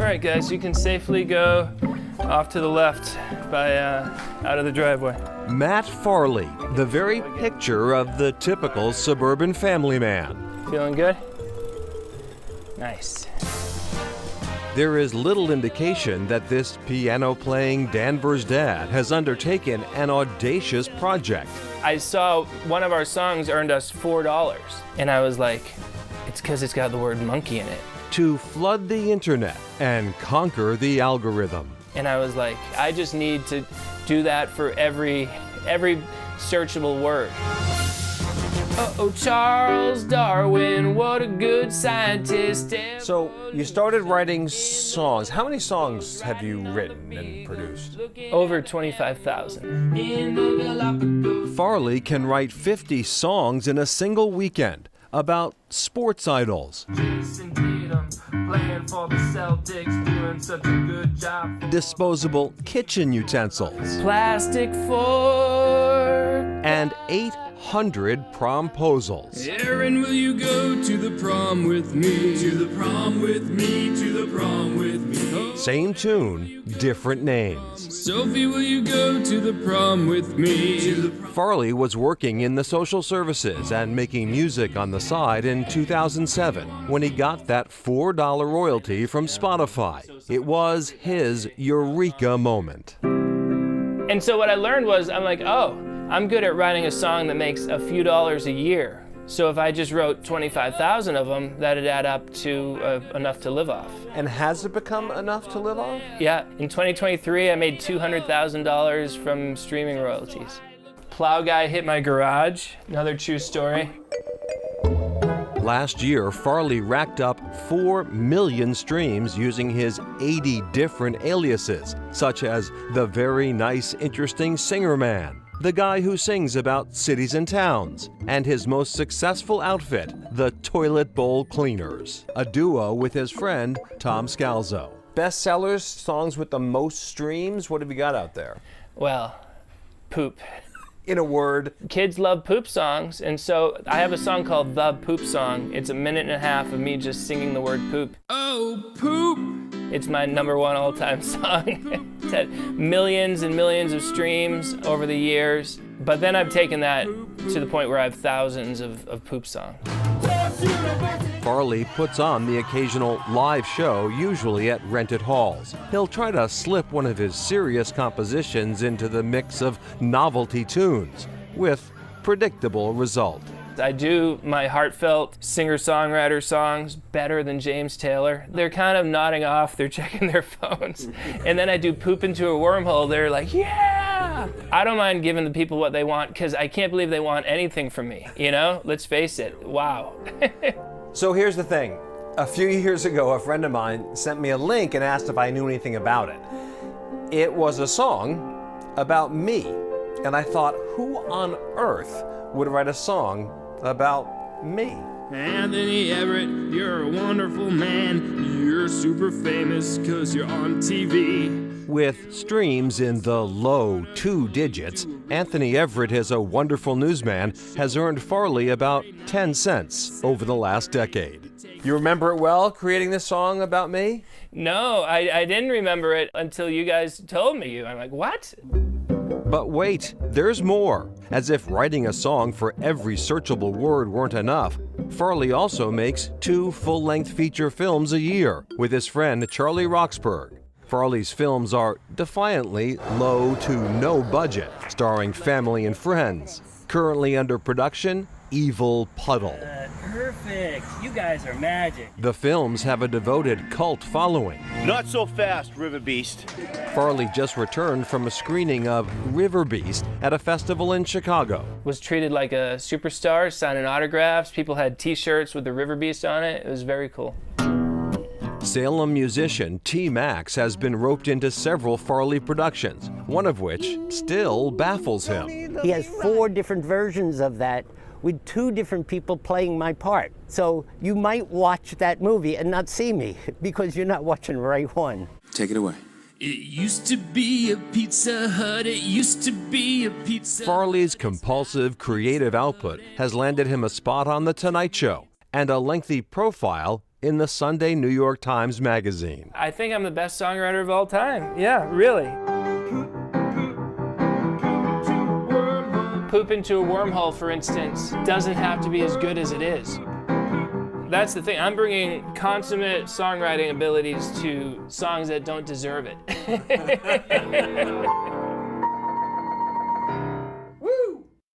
All right, guys, you can safely go off to the left by out of the driveway. Matt Farley, the very picture of the typical suburban family man. Feeling good? Nice. There is little indication that this piano-playing Danvers dad has undertaken an audacious project. I saw one of our songs earned us $4, and I was like, it's because it's got the word monkey in it. To flood the internet and conquer the algorithm. And I was like, I just need to do that for every searchable word. Uh-oh, Charles Darwin, what a good scientist. So you started writing songs. How many songs have you written and produced? Over 25,000. Farley can write 50 songs in a single weekend about sports idols, Jason Tatum, playing for the Celtics, doing such a good job. disposable kitchen utensils, Plastic fork. and 800 promposals. Aaron, will you go to the prom with me? To the prom with me, to the prom with me. Oh. Same tune, different names. Sophie, will you go to the prom with me? To the Farley was working in the social services and making music on the side in 2007 when he got that $4 royalty from Spotify. It was his eureka moment. And so what I learned was, I'm like, oh, I'm good at writing a song that makes a few dollars a year. So if I just wrote 25,000 of them, that'd add up to enough to live off. And has it become enough to live on? Yeah, in 2023, I made $200,000 from streaming royalties. Plow guy hit my garage, another true story. Last year, Farley racked up 4 million streams using his 80 different aliases, such as the very nice, interesting singer man, the guy who sings about cities and towns, and his most successful outfit, the Toilet Bowl Cleaners, a duo with his friend Tom Scalzo. Bestsellers, songs with the most streams, what have you got out there? Well, poop. In a word. Kids love poop songs, and so I have a song called The Poop Song. It's a minute and a half of me just singing the word poop. Oh, poop! It's my #1 all-time song. It's had millions and millions of streams over the years, but then I've taken that to the point where I have thousands of poop songs. Farley puts on the occasional live show, usually at rented halls. He'll try to slip one of his serious compositions into the mix of novelty tunes, with predictable result. I do my heartfelt singer-songwriter songs better than James Taylor. They're kind of nodding off, they're checking their phones. And then I do Poop Into a Wormhole, they're like, yeah! I don't mind giving the people what they want, because I can't believe they want anything from me, you know? Let's face it, wow. So here's the thing. A few years ago, a friend of mine sent me a link and asked if I knew anything about it. It was a song about me. And I thought, who on earth would write a song about me? Anthony Everett, you're a wonderful man. You're super famous 'cause you're on TV. With streams in the low 2 digits, Anthony Everett is a wonderful newsman, has earned Farley about 10 cents over the last decade. You remember it well, creating this song about me? No, I didn't remember it until you guys told me. I'm like, what? But wait, there's more. As if writing a song for every searchable word weren't enough, Farley also makes 2 full-length feature films a year with his friend Charlie Roxburgh. Farley's films are defiantly low to no budget, starring family and friends. Currently under production, Evil Puddle. Perfect. You guys are magic. The films have a devoted cult following. Not so fast, River Beast. Farley just returned from a screening of River Beast at a festival in Chicago. Was treated like a superstar, signing autographs. People had t-shirts with the River Beast on it. It was very cool. Salem musician T. Max has been roped into several Farley productions, one of which still baffles him. He has 4 different versions of that with 2 different people playing my part. So you might watch that movie and not see me because you're not watching the right one. Take it away. It used to be a Pizza Hut, it used to be a pizza. Farley's compulsive creative output has landed him a spot on The Tonight Show and a lengthy profile in the Sunday New York Times Magazine. I think I'm the best songwriter of all time. Yeah, really. Poop into a wormhole, for instance, doesn't have to be as good as it is. That's the thing. I'm bringing consummate songwriting abilities to songs that don't deserve it.